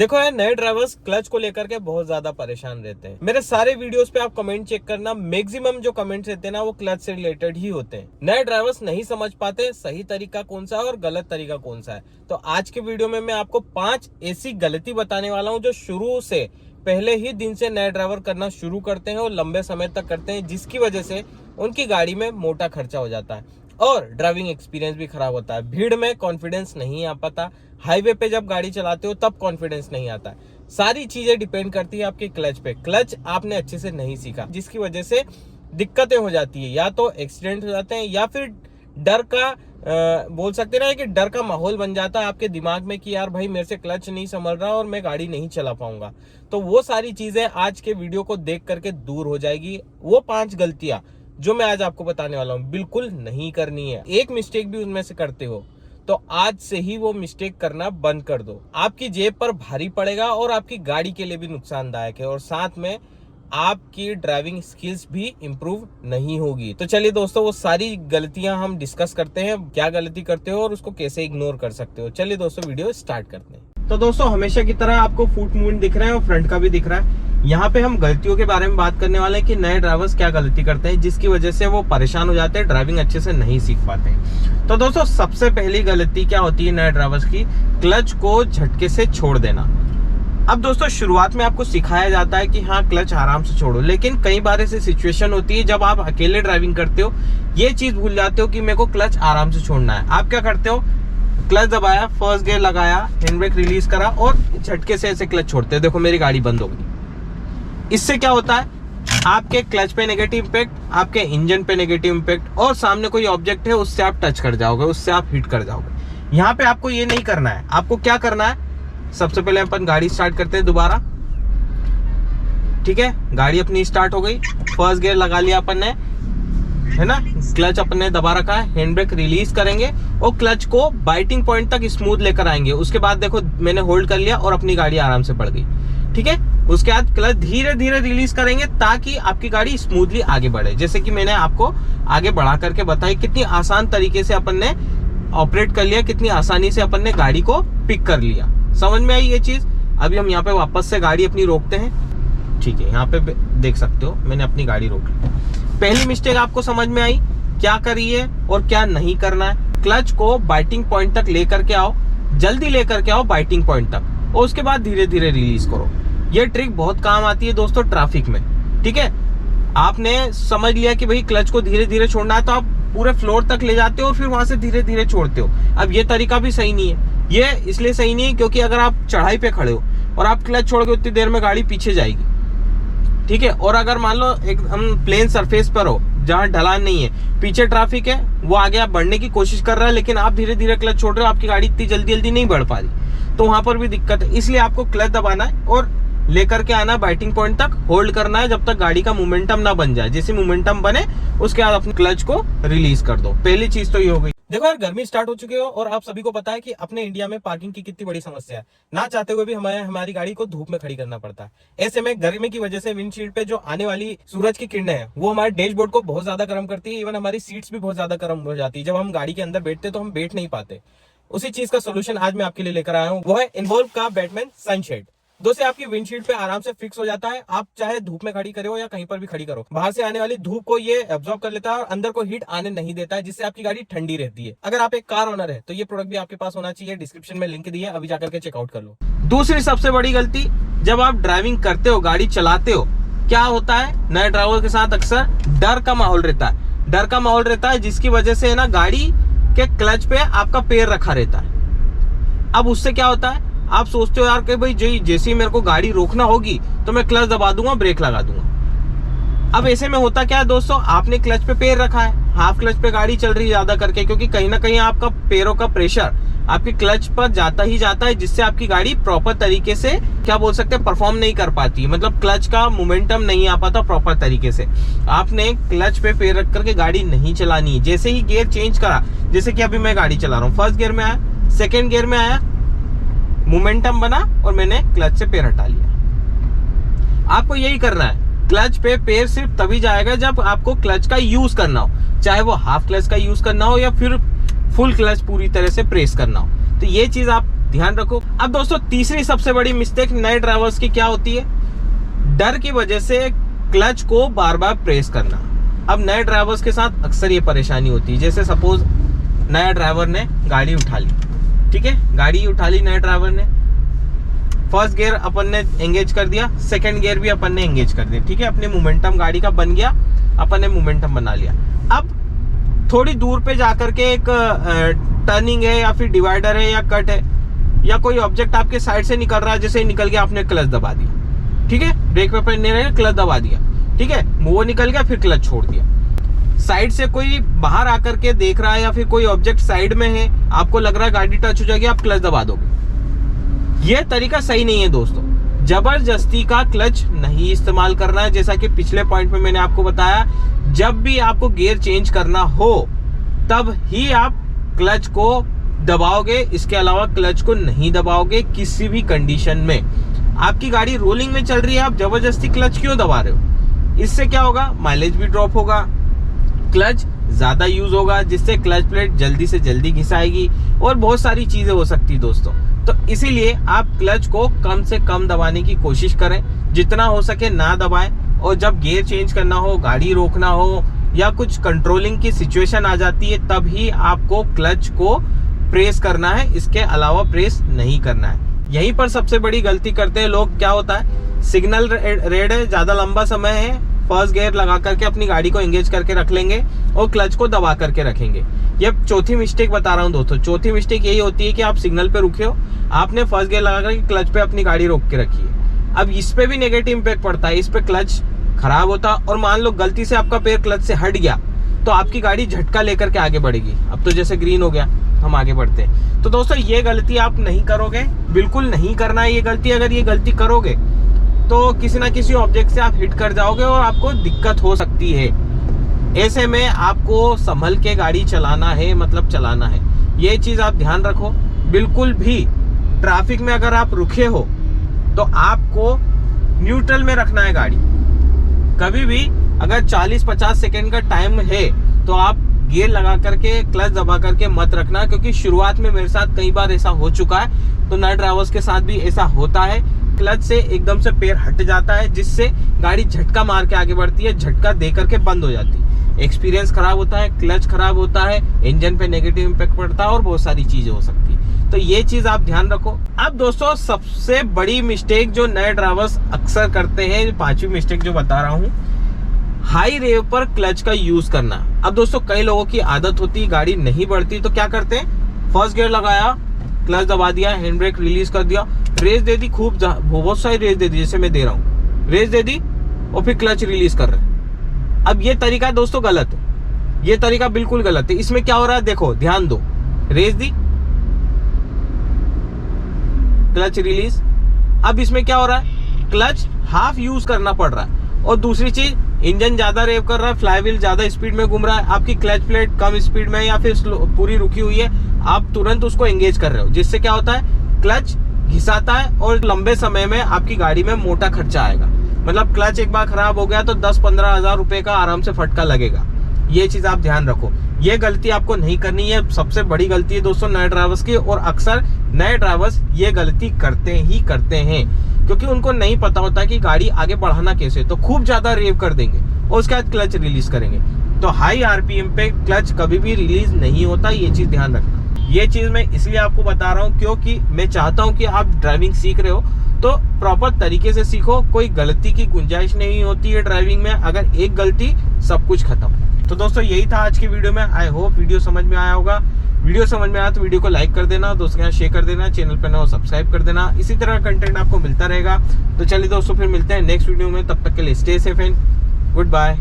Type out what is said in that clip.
देखो यार, नए ड्राइवर्स क्लच को लेकर के बहुत ज्यादा परेशान रहते हैं। मेरे सारे वीडियोस पे आप कमेंट चेक करना, मैक्सिमम जो कमेंट्स रहते हैं ना वो क्लच से रिलेटेड ही होते हैं। नए ड्राइवर्स नहीं समझ पाते सही तरीका कौन सा है और गलत तरीका कौन सा है। तो आज के वीडियो में मैं आपको 5 ऐसी गलती बताने वाला हूँ जो शुरू से पहले ही दिन से नए ड्राइवर करना शुरू करते हैं और लंबे समय तक करते हैं, जिसकी वजह से उनकी गाड़ी में मोटा खर्चा हो जाता है और ड्राइविंग एक्सपीरियंस भी खराब होता है। भीड़ में कॉन्फिडेंस नहीं आ पाता, हाईवे पे जब गाड़ी चलाते हो तब कॉन्फिडेंस नहीं आता है। सारी चीजें डिपेंड करती है आपके क्लच पे। क्लच आपने अच्छे से नहीं सीखा, जिसकी वजह से दिक्कतें हो जाती है, या तो एक्सीडेंट हो जाते हैं या फिर डर का बोल सकते ना कि डर का माहौल बन जाता है आपके दिमाग में कि यार भाई मेरे से क्लच नहीं संभल रहा और मैं गाड़ी नहीं चला पाऊंगा। तो वो सारी चीजें आज के वीडियो को देख करके दूर हो जाएगी। वो 5 गलतियां जो मैं आज आपको बताने वाला हूं बिल्कुल नहीं करनी है। एक मिस्टेक भी उनमें से करते हो तो आज से ही वो मिस्टेक करना बंद कर दो। आपकी जेब पर भारी पड़ेगा और आपकी गाड़ी के लिए भी नुकसानदायक है और साथ में आपकी ड्राइविंग स्किल्स भी इंप्रूव नहीं होगी। तो चलिए दोस्तों, वो सारी गलतियां हम डिस्कस करते हैं, क्या गलती करते हो और उसको कैसे इग्नोर कर सकते हो। चलिए दोस्तों, वीडियो स्टार्ट करते हैं। तो दोस्तों, हमेशा की तरह आपको फुट मूवमेंट दिख रहा है और फ्रंट का भी दिख रहा है। यहाँ पे हम गलतियों के बारे में बात करने वाले हैं कि नए ड्राइवर्स क्या गलती करते हैं जिसकी वजह से वो परेशान हो जाते हैं, ड्राइविंग अच्छे से नहीं सीख पाते हैं। तो दोस्तों, सबसे पहली गलती क्या होती है नए ड्राइवर्स की? क्लच को झटके से छोड़ देना। अब दोस्तों, शुरुआत में आपको सिखाया जाता है कि हाँ क्लच आराम से छोड़ो, लेकिन कई बार ऐसी सिचुएशन होती है जब आप अकेले ड्राइविंग करते हो, ये चीज भूल जाते हो कि मेरे को क्लच आराम से छोड़ना है। आप क्या करते हो? क्लच दबाया, फर्स्ट गियर लगाया, हैंड ब्रेक रिलीज करा और झटके से ऐसे क्लच छोड़ते हो। देखो मेरी गाड़ी बंद हो गई। इससे क्या होता है? आपके क्लच पे नेगेटिव इम्पैक्ट, आपके इंजन पे नेगेटिव इम्पैक्ट और सामने कोई ऑब्जेक्ट है उससे आप टच कर जाओगे, उससे आप हिट कर जाओगे। यहाँ पे आपको ये नहीं करना है। आपको क्या करना है? सबसे पहले अपन गाड़ी स्टार्ट करते हैं दोबारा। ठीक है, गाड़ी अपनी स्टार्ट हो गई, फर्स्ट गियर लगा लिया अपन ने, है ना, क्लच अपन ने दबा रखा है, हैंड ब्रेक रिलीज करेंगे और क्लच को बाइटिंग पॉइंट तक स्मूथ लेकर आएंगे। उसके बाद देखो मैंने होल्ड कर लिया और अपनी गाड़ी आराम से बढ़ गई। ठीक है, उसके बाद क्लच धीरे धीरे रिलीज करेंगे ताकि आपकी गाड़ी स्मूथली आगे बढ़े। जैसे कि मैंने आपको आगे बढ़ा करके बताई, कितनी आसान तरीके से अपन ने ऑपरेट कर लिया, कितनी आसानी से अपन ने गाड़ी को पिक कर लिया। समझ में आई ये चीज? अभी हम यहाँ पे वापस से गाड़ी अपनी रोकते हैं। ठीक है, यहाँ पे देख सकते हो मैंने अपनी गाड़ी रोक ली। पहली मिस्टेक आपको समझ में आई क्या करिए और क्या नहीं करना है। क्लच को बाइटिंग पॉइंट तक लेकर के आओ, जल्दी लेकर के आओ बाइटिंग पॉइंट तक और उसके बाद धीरे धीरे रिलीज करो। ये ट्रिक बहुत काम आती है दोस्तों ट्रैफिक में। ठीक है, आपने समझ लिया कि भाई क्लच को धीरे धीरे छोड़ना है तो आप पूरे फ्लोर तक ले जाते हो और फिर वहां से धीरे धीरे छोड़ते हो। अब ये तरीका भी सही नहीं है। ये इसलिए सही नहीं है क्योंकि अगर आप चढ़ाई पे खड़े हो और आप क्लच छोड़ के उतनी देर में गाड़ी पीछे जाएगी। ठीक है, और अगर मान लो एक हम प्लेन सरफेस पर हो जहां ढलान नहीं है, पीछे ट्रैफिक है, वो आगे आप बढ़ने की कोशिश कर रहा है लेकिन आप धीरे धीरे क्लच छोड़ रहे हो, आपकी गाड़ी इतनी जल्दी जल्दी नहीं बढ़ पा रही, तो वहां पर भी दिक्कत है। इसलिए आपको क्लच दबाना है और लेकर के आना बाइटिंग पॉइंट तक, होल्ड करना है जब तक गाड़ी का मोमेंटम ना बन जाए। जैसे मोमेंटम बने उसके बाद अपने क्लच को रिलीज कर दो। पहली चीज तो ये हो गई। देखो यार, गर्मी स्टार्ट हो चुकी है और आप सभी को पता है कि अपने इंडिया में पार्किंग की कितनी बड़ी समस्या है। ना चाहते हुए भी हमारी गाड़ी को धूप में खड़ी करना पड़ता है। ऐसे में गर्मी की वजह से विंडशील्ड पे जो आने वाली सूरज की किरणें हैं वो हमारे डैशबोर्ड को बहुत ज्यादा गर्म करती है। इवन हमारी सीट्स भी बहुत ज्यादा गर्म हो जाती है। जब हम गाड़ी के अंदर बैठते तो हम बैठ नहीं पाते। उसी चीज का सोल्यूशन आज मैं आपके लिए लेकर आया हूँ, वो है इन्वॉल्व का बैटमैन सनशेड। दोस्तों, आपकी विंडशील्ड पे आराम से फिक्स हो जाता है। आप चाहे धूप में खड़ी करो या कहीं पर भी खड़ी करो, बाहर से आने वाली धूप को ये एब्जॉर्ब कर लेता है और अंदर को हीट आने नहीं देता है, जिससे आपकी गाड़ी ठंडी रहती है। अगर आप एक कार ओनर है तो ये प्रोडक्ट भी आपके पास होना चाहिए। डिस्क्रिप्शन में लिंक दिया है, अभी जाकर के चेकआउट कर लो। दूसरी सबसे बड़ी गलती, जब आप ड्राइविंग करते हो, गाड़ी चलाते हो, क्या होता है नए ड्राइवर के साथ अक्सर डर का माहौल रहता है। डर का माहौल रहता है जिसकी वजह से ना गाड़ी के क्लच पे आपका पैर रखा रहता है। अब उससे क्या होता है, आप सोचते हो यार कि भाई जैसे ही मेरे को गाड़ी रोकना होगी तो मैं क्लच दबा दूंगा, ब्रेक लगा दूंगा। अब ऐसे में होता क्या है दोस्तों, आपने क्लच पे पैर रखा है, हाफ क्लच पे गाड़ी चल रही है ज्यादा करके, क्योंकि कहीं ना कहीं आपका पैरों का प्रेशर आपके क्लच पर जाता ही जाता है, जिससे आपकी गाड़ी प्रॉपर तरीके से क्या बोल सकते हैं परफॉर्म नहीं कर पाती। मतलब क्लच का मोमेंटम नहीं आ पाता प्रॉपर तरीके से। आपने क्लच पे पैर रख करके गाड़ी नहीं चलानी है। जैसे ही गियर चेंज करा, जैसे कि अभी मैं गाड़ी चला रहा हूँ, फर्स्ट गियर में आया, सेकेंड गियर में आया, मोमेंटम बना और मैंने क्लच से पैर हटा लिया। आपको यही करना है। क्लच पे पैर सिर्फ तभी जाएगा जब आपको क्लच का यूज करना हो, चाहे वो हाफ क्लच का यूज करना हो या फिर फुल क्लच पूरी तरह से प्रेस करना हो। तो ये चीज आप ध्यान रखो। अब दोस्तों तीसरी सबसे बड़ी मिस्टेक नए ड्राइवर्स की क्या होती है? डर की वजह से क्लच को बार बार प्रेस करना। अब नए ड्राइवर्स के साथ अक्सर ये परेशानी होती है। जैसे सपोज नया ड्राइवर ने गाड़ी उठा ली, ठीक है, गाड़ी उठा ली नए ड्राइवर ने, फर्स्ट गियर अपन ने एंगेज कर दिया, सेकंड गियर भी अपन ने एंगेज कर दिया, ठीक है, अपने मोमेंटम गाड़ी का बन गया, अपन ने मोमेंटम बना लिया। अब थोड़ी दूर पे जाकर के एक टर्निंग है या फिर डिवाइडर है या कट है या कोई ऑब्जेक्ट आपके साइड से निकल रहा है, जैसे निकल गया, आपने क्लच दबा दिया, ठीक है, ब्रेक पे नहीं रहे, क्लच दबा दिया, ठीक है, वो निकल गया, फिर क्लच छोड़ दिया। साइड से कोई बाहर आकर के देख रहा है या फिर कोई ऑब्जेक्ट साइड में है, आपको लग रहा है गाड़ी टच हो जाएगी, आप क्लच दबा दोगे। यह तरीका सही नहीं है दोस्तों। जबरदस्ती का क्लच नहीं इस्तेमाल करना है। जैसा कि पिछले पॉइंट में मैंने आपको बताया, जब भी आपको गियर चेंज करना हो तब ही आप क्लच को दबाओगे, इसके अलावा क्लच को नहीं दबाओगे किसी भी कंडीशन में। आपकी गाड़ी रोलिंग में चल रही है, आप जबरदस्ती क्लच क्यों दबा रहे हो? इससे क्या होगा? माइलेज भी ड्रॉप होगा, क्लच ज्यादा यूज होगा, जिससे क्लच प्लेट जल्दी से जल्दी घिसाएगी और बहुत सारी चीजें हो सकती है दोस्तों। तो इसीलिए आप क्लच को कम से कम दबाने की कोशिश करें, जितना हो सके ना दबाएं। और जब गियर चेंज करना हो, गाड़ी रोकना हो या कुछ कंट्रोलिंग की सिचुएशन आ जाती है, तब ही आपको क्लच को प्रेस करना है, इसके अलावा प्रेस नहीं करना है। यहीं पर सबसे बड़ी गलती करते हैं लोग। क्या होता है, सिग्नल रेड है, ज्यादा लंबा समय है, फर्स्ट गियर लगा करके अपनी गाड़ी को एंगेज करके रख लेंगे और क्लच को दबा करके रखेंगे। ये चौथी मिस्टेक बता रहा हूँ दोस्तों। चौथी मिस्टेक यही होती है कि आप सिग्नल पे रुके हो, आपने फर्स्ट गियर लगा करके क्लच पे अपनी गाड़ी रोक के रखी है। अब इस पे भी नेगेटिव इम्पैक्ट पड़ता है, इस पे क्लच खराब होता, और मान लो गलती से आपका पैर क्लच से हट गया तो आपकी गाड़ी झटका लेकर के आगे बढ़ेगी। अब तो जैसे ग्रीन हो गया, हम आगे बढ़ते हैं। तो दोस्तों ये गलती आप नहीं करोगे, बिल्कुल नहीं करना है ये गलती। अगर ये गलती करोगे तो किसी ना किसी ऑब्जेक्ट से आप हिट कर जाओगे और आपको दिक्कत हो सकती है। ऐसे में आपको संभल के गाड़ी चलाना है, मतलब चलाना है। ये चीज आप ध्यान रखो। बिल्कुल भी ट्रैफिक में अगर आप रुके हो तो आपको न्यूट्रल में रखना है गाड़ी। कभी भी अगर 40-50 सेकेंड का टाइम है तो आप गियर लगा करके क्लच दबा करके मत रखना, क्योंकि शुरुआत में मेरे साथ कई बार ऐसा हो चुका है, तो नए ड्राइवर्स के साथ भी ऐसा होता है। क्लच से एकदम से पैर हट जाता है, जिससे गाड़ी झटका मार के आगे बढ़ती है, झटका दे करके बंद हो जाती है। एक्सपीरियंस खराब होता है, क्लच खराब होता है, इंजन पे नेगेटिव इम्पैक्ट पड़ता है और बहुत सारी चीजें हो सकती है। तो ये चीज आप ध्यान रखो। अब दोस्तों सबसे बड़ी मिस्टेक जो नए ड्राइवर्स अक्सर करते हैं, पांचवी मिस्टेक जो बता रहा हूँ, हाई रेव पर क्लच का यूज करना। अब दोस्तों कई लोगों की आदत होती है, गाड़ी नहीं बढ़ती तो क्या करते हैं, फर्स्ट गियर लगाया, क्लच दबा दिया, हैंड ब्रेक रिलीज कर दिया, रेस दे दी, खूब बहुत सारी रेस दे दी, जैसे मैं दे रहा हूँ, रेस दे दी और फिर क्लच रिलीज कर रहे हैं। अब ये तरीका दोस्तों गलत है, ये तरीका बिल्कुल गलत है। इसमें क्या हो रहा है देखो, ध्यान दो, रेस दी, क्लच रिलीज। अब इसमें क्या हो रहा है, क्लच हाफ यूज करना पड़ रहा है। और दूसरी चीज, इंजन ज्यादा रेव कर रहा है, फ्लाईव्हील ज्यादा स्पीड में घूम रहा है, आपकी क्लच प्लेट कम स्पीड में या फिर पूरी रुकी हुई है, आप तुरंत उसको एंगेज कर रहे हो, जिससे क्या होता है, क्लच घिसाता है और लंबे समय में आपकी गाड़ी में मोटा खर्चा आएगा। मतलब क्लच एक बार खराब हो गया तो 10-15 हजार रुपए का आराम से फटका लगेगा। ये चीज आप ध्यान रखो, ये गलती आपको नहीं करनी है। सबसे बड़ी गलती है दोस्तों नए ड्राइवर्स की, और अक्सर नए ड्राइवर्स ये गलती करते हैं, क्योंकि उनको नहीं पता होता कि गाड़ी आगे बढ़ाना कैसे। तो खूब ज्यादा रेव कर देंगे और उसके बाद क्लच रिलीज करेंगे, तो हाई आरपीएम पे क्लच कभी भी रिलीज नहीं होता। ये चीज ध्यान रखना। ये चीज मैं इसलिए आपको बता रहा हूँ क्योंकि मैं चाहता हूँ कि आप ड्राइविंग सीख रहे हो तो प्रॉपर तरीके से सीखो। कोई गलती की गुंजाइश नहीं होती है ड्राइविंग में, अगर एक गलती सब कुछ खत्म। तो दोस्तों यही था आज की वीडियो में। आई होप वीडियो समझ में आया होगा। वीडियो समझ में आया तो वीडियो को लाइक कर देना, दोस्तों के साथ शेयर कर देना, चैनल पर ना सब्सक्राइब कर देना। इसी तरह कंटेंट आपको मिलता रहेगा। तो चलिए दोस्तों फिर मिलते हैं नेक्स्ट वीडियो में, तब तक के लिए stay safe and good bye.